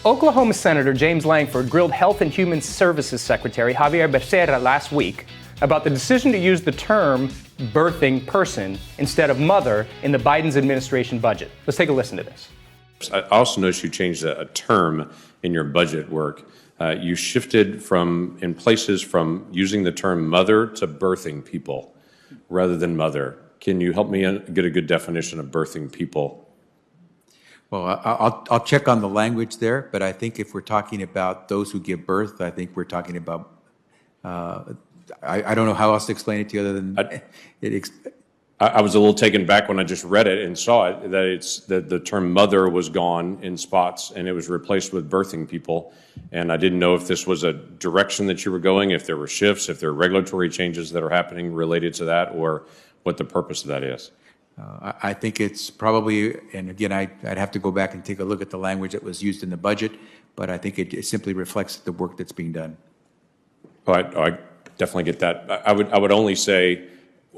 Oklahoma Senator James Langford grilled Health and Human Services Secretary Javier Becerra last week about the decision to use the term birthing person instead of mother in the Biden's administration budget. Let's take a listen to this. I also noticed you changed a term in your budget work. You shifted from using the term mother to birthing people rather than mother. Can you help me get a good definition of birthing people? Well, I'll check on the language there, but I think if we're talking about those who give birth, I think we're talking about, I don't know how else to explain it to you other than I was a little taken back when I just read it and saw it, that the term mother was gone in spots and it was replaced with birthing people. And I didn't know if this was a direction that you were going, if there were shifts, if there are regulatory changes that are happening related to that, or what the purpose of that is. I think it's probably, and again, I'd have to go back and take a look at the language that was used in the budget, but I think it simply reflects the work that's being done. I definitely get that. I would only say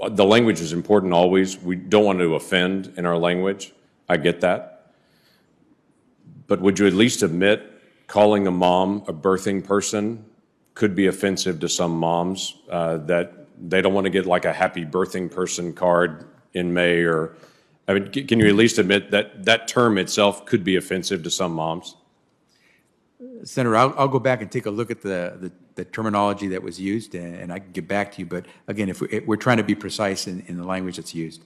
the language is important always. We don't want to offend in our language. I get that. But would you at least admit calling a mom a birthing person could be offensive to some moms, that they don't want to get like a happy birthing person card in May, or, I mean, can you at least admit that that term itself could be offensive to some moms? Senator, I'll go back and take a look at the terminology that was used, and I can get back to you. But again, if we're trying to be precise in the language that's used.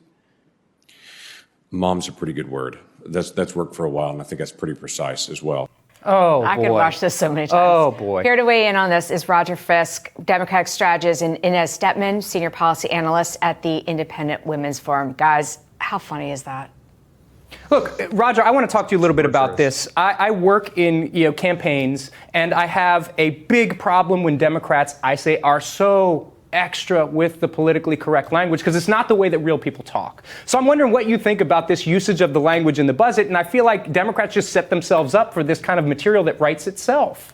Mom's a pretty good word. That's worked for a while, and I think that's pretty precise as well. Oh, I could watch this so many times. Oh, boy. Here to weigh in on this is Roger Fisk, Democratic strategist, and Inez Stepman, senior policy analyst at the Independent Women's Forum. Guys, how funny is that? Look, Roger, I want to talk to you a little bit about this. I work in campaigns, and I have a big problem when Democrats, I say, are so extra with the politically correct language, because it's not the way that real people talk. So I'm wondering what you think about this usage of the language in the budget, and I feel like Democrats just set themselves up for this kind of material that writes itself.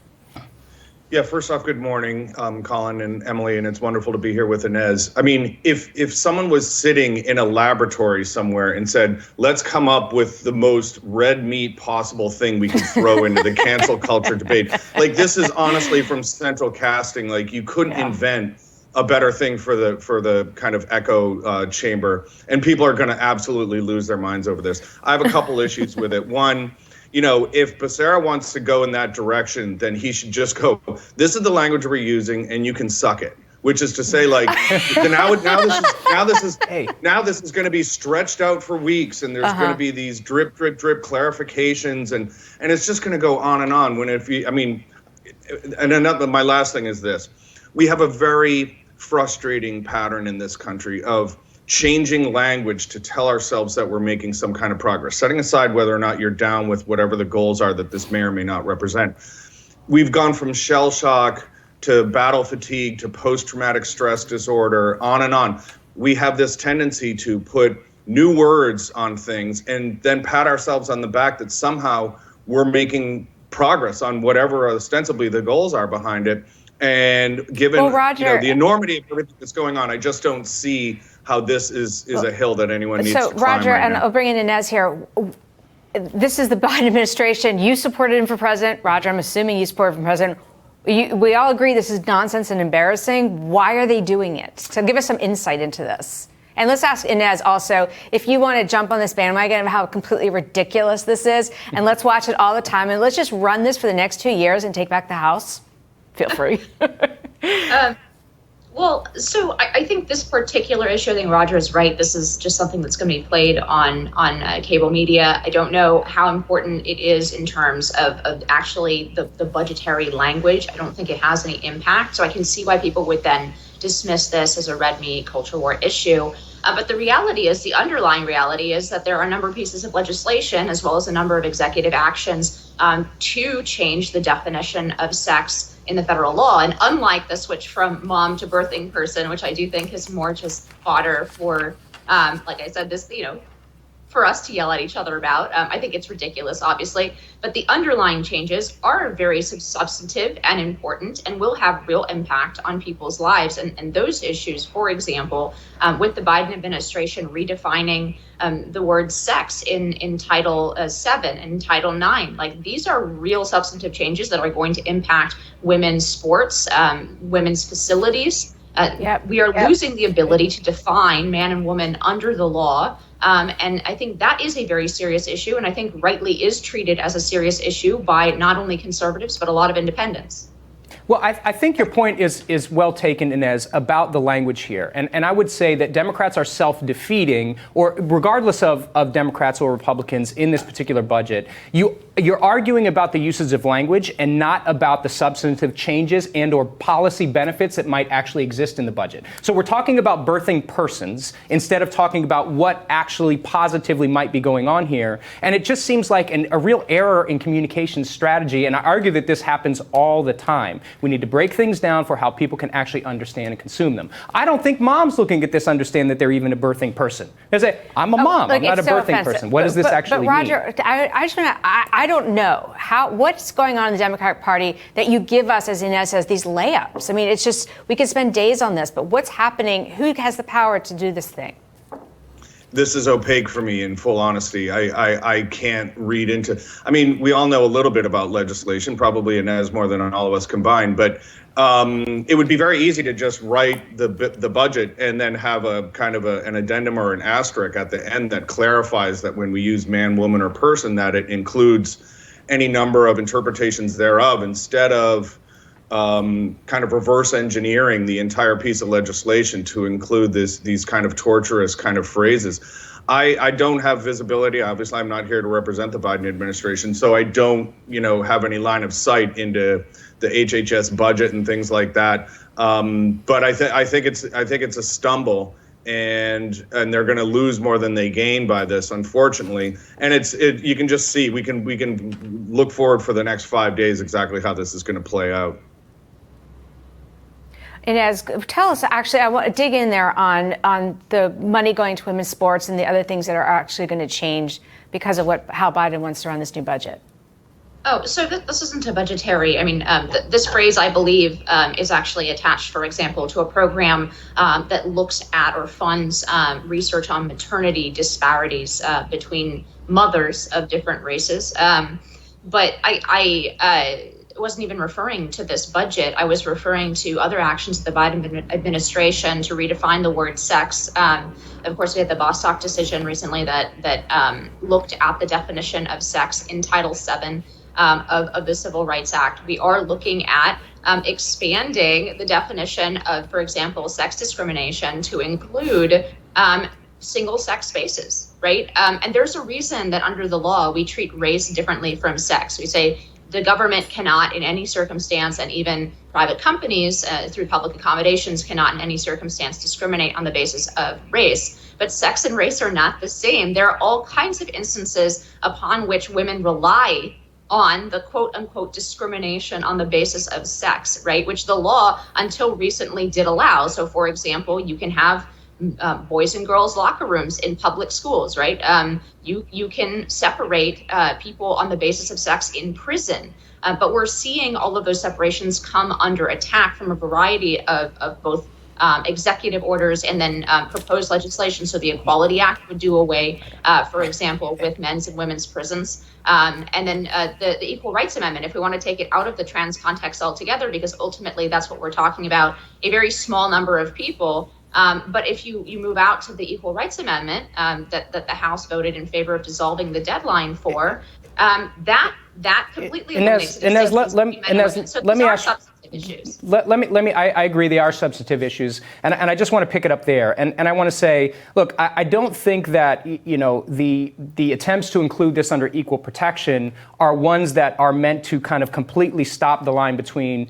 Yeah, first off, good morning, Colin and Emily, and it's wonderful to be here with Inez. I mean, if someone was sitting in a laboratory somewhere and said, let's come up with the most red meat possible thing we can throw into the cancel culture debate, like this is honestly from central casting, like you couldn't invent a better thing for the kind of echo chamber, and people are going to absolutely lose their minds over this. I have a couple issues with it. One, if Becerra wants to go in that direction, then he should just go, this is the language we're using and you can suck it. Which is to say, like, now this is going to be stretched out for weeks, and there's going to be these drip clarifications, and it's just going to go on and on. My last thing is this. We have a very frustrating pattern in this country of changing language to tell ourselves that we're making some kind of progress, setting aside whether or not you're down with whatever the goals are that this may or may not represent. We've gone from shell shock to battle fatigue to post-traumatic stress disorder, on and on. We have this tendency to put new words on things and then pat ourselves on the back that somehow we're making progress on whatever ostensibly the goals are behind it. And given the enormity of everything that's going on, I just don't see how this is a hill that anyone needs to climb. So, Roger, right and now. I'll bring in Inez here. This is the Biden administration. You supported him for president. Roger, I'm assuming you supported him for president. We all agree this is nonsense and embarrassing. Why are they doing it? So give us some insight into this. And let's ask Inez also, if you want to jump on this bandwagon of how completely ridiculous this is, and let's watch it all the time, and let's just run this for the next 2 years and take back the House. Feel free. Well, so I think this particular issue, I think Roger is right. This is just something that's going to be played on cable media. I don't know how important it is in terms of actually the budgetary language. I don't think it has any impact. So I can see why people would then dismiss this as a red meat culture war issue. But the reality is, the underlying reality is that there are a number of pieces of legislation as well as a number of executive actions to change the definition of sex in the federal law. And unlike the switch from mom to birthing person, which I do think is more just fodder for, like I said, this, for us to yell at each other about. I think it's ridiculous, obviously, but the underlying changes are very substantive and important and will have real impact on people's lives. And those issues, for example, with the Biden administration redefining the word sex in Title VII and Title IX, like these are real substantive changes that are going to impact women's sports, women's facilities. We are losing the ability to define man and woman under the law. And I think that is a very serious issue, and I think rightly is treated as a serious issue by not only conservatives, but a lot of independents. Well, I think your point is well taken, Inez, about the language here. And I would say that Democrats are self-defeating, or regardless of Democrats or Republicans in this particular budget, you're arguing about the usage of language and not about the substantive changes and or policy benefits that might actually exist in the budget. So we're talking about birthing persons instead of talking about what actually positively might be going on here. And it just seems like a real error in communication strategy. And I argue that this happens all the time. We need to break things down for how people can actually understand and consume them. I don't think moms looking at this understand that they're even a birthing person. They say, I'm a mom, I'm not a birthing person. What does this actually mean? Roger, I don't know what's going on in the Democratic Party that you give us, as Inez says, these layups. I mean, it's just, we could spend days on this, but what's happening? Who has the power to do this thing? This is opaque for me, in full honesty. I can't read into. I mean, we all know a little bit about legislation, probably Inez more than all of us combined. But it would be very easy to just write the budget and then have a kind of an addendum or an asterisk at the end that clarifies that when we use man, woman, or person, that it includes any number of interpretations thereof, instead of kind of reverse engineering the entire piece of legislation to include these kind of torturous kind of phrases. I don't have visibility. Obviously, I'm not here to represent the Biden administration, so I don't, have any line of sight into the HHS budget and things like that. But I think it's a stumble, and they're going to lose more than they gain by this, unfortunately. And you can just see we can look forward for the next 5 days exactly how this is going to play out. Inez, tell us, actually, I want to dig in there on the money going to women's sports and the other things that are actually going to change because of how Biden wants to run this new budget. Oh, so this isn't a budgetary. I mean, this phrase, I believe, is actually attached, for example, to a program that looks at or funds research on maternity disparities between mothers of different races. But I wasn't even referring to this budget. I was referring to other actions of the Biden administration to redefine the word sex. Of course, we had the Bostock decision recently that looked at the definition of sex in Title VII of the Civil Rights Act. We are looking at expanding the definition of, for example, sex discrimination to include single-sex spaces, right? And there's a reason that under the law, we treat race differently from sex. We say the government cannot in any circumstance, and even private companies through public accommodations cannot in any circumstance discriminate on the basis of race. But sex and race are not the same. There are all kinds of instances upon which women rely on the quote unquote discrimination on the basis of sex, right? Which the law until recently did allow. So for example, you can have boys and girls locker rooms in public schools, right? You can separate people on the basis of sex in prison. But we're seeing all of those separations come under attack from a variety of both executive orders and then proposed legislation. So the Equality Act would do away, for example, with men's and women's prisons. And then the Equal Rights Amendment, if we want to take it out of the trans context altogether, because ultimately that's what we're talking about, a very small number of people. But if you move out to the Equal Rights Amendment that the House voted in favor of dissolving the deadline for, that completely eliminates it. So let me ask. Issues. Let me. I agree. They are substantive issues, and I just want to pick it up there. And I want to say, look, I don't think that the attempts to include this under equal protection are ones that are meant to kind of completely stop the line between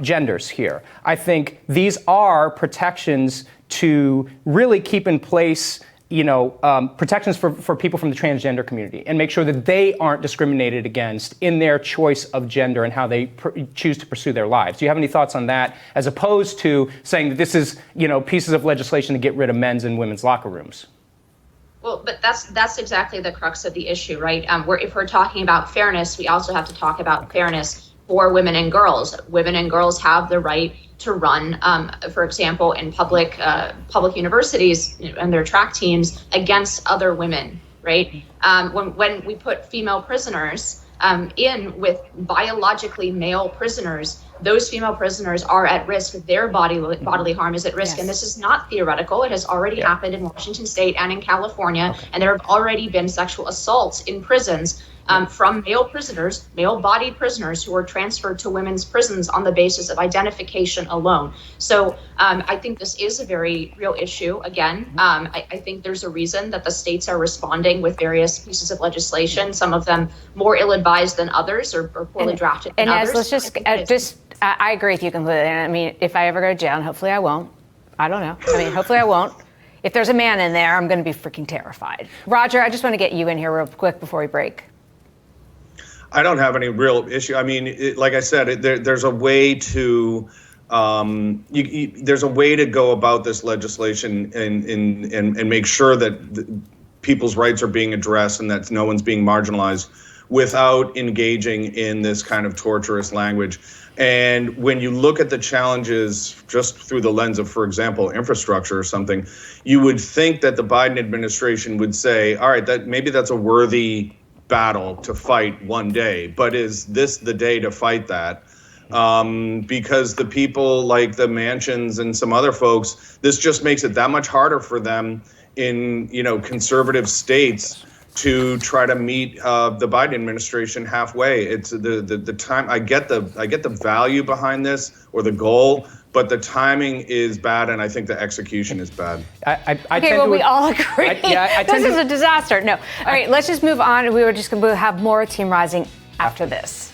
genders here. I think these are protections to really keep in place protections for people from the transgender community and make sure that they aren't discriminated against in their choice of gender and how they choose to pursue their lives. Do you have any thoughts on that, as opposed to saying that this is, pieces of legislation to get rid of men's and women's locker rooms? Well, but that's exactly the crux of the issue, right? If we're talking about fairness, we also have to talk about fairness for women and girls. Women and girls have the right to run, for example, in public universities and their track teams against other women, right? When we put female prisoners in with biologically male prisoners, those female prisoners are at risk. Their bodily harm is at risk. Yes. And this is not theoretical. It has already happened in Washington State and in California. And there have already been sexual assaults in prisons from male-bodied prisoners who were transferred to women's prisons on the basis of identification alone. So I think this is a very real issue. Again, I think there's a reason that the states are responding with various pieces of legislation, some of them more ill-advised than others or poorly drafted than and others. let's just I agree with you completely. I mean, if I ever go to jail, and hopefully I won't, I don't know. I mean, hopefully I won't. If there's a man in there, I'm going to be freaking terrified. Roger, I just want to get you in here real quick before we break. I don't have any real issue. I mean, like I said, there's a way to there's a way to go about this legislation and make sure that people's rights are being addressed and that no one's being marginalized without engaging in this kind of torturous language. And when you look at the challenges just through the lens of, for example, infrastructure or something, you would think that the Biden administration would say, all right, that maybe that's a worthy battle to fight one day, but is this the day to fight that? Because the people like the Manchins and some other folks, this just makes it that much harder for them in, conservative states to try to meet the Biden administration halfway. It's the time. I get the value behind this or the goal, but the timing is bad, and I think the execution is bad. We all agree. This is a disaster. No. All right, let's just move on. We were just going to have more Team Rising after this.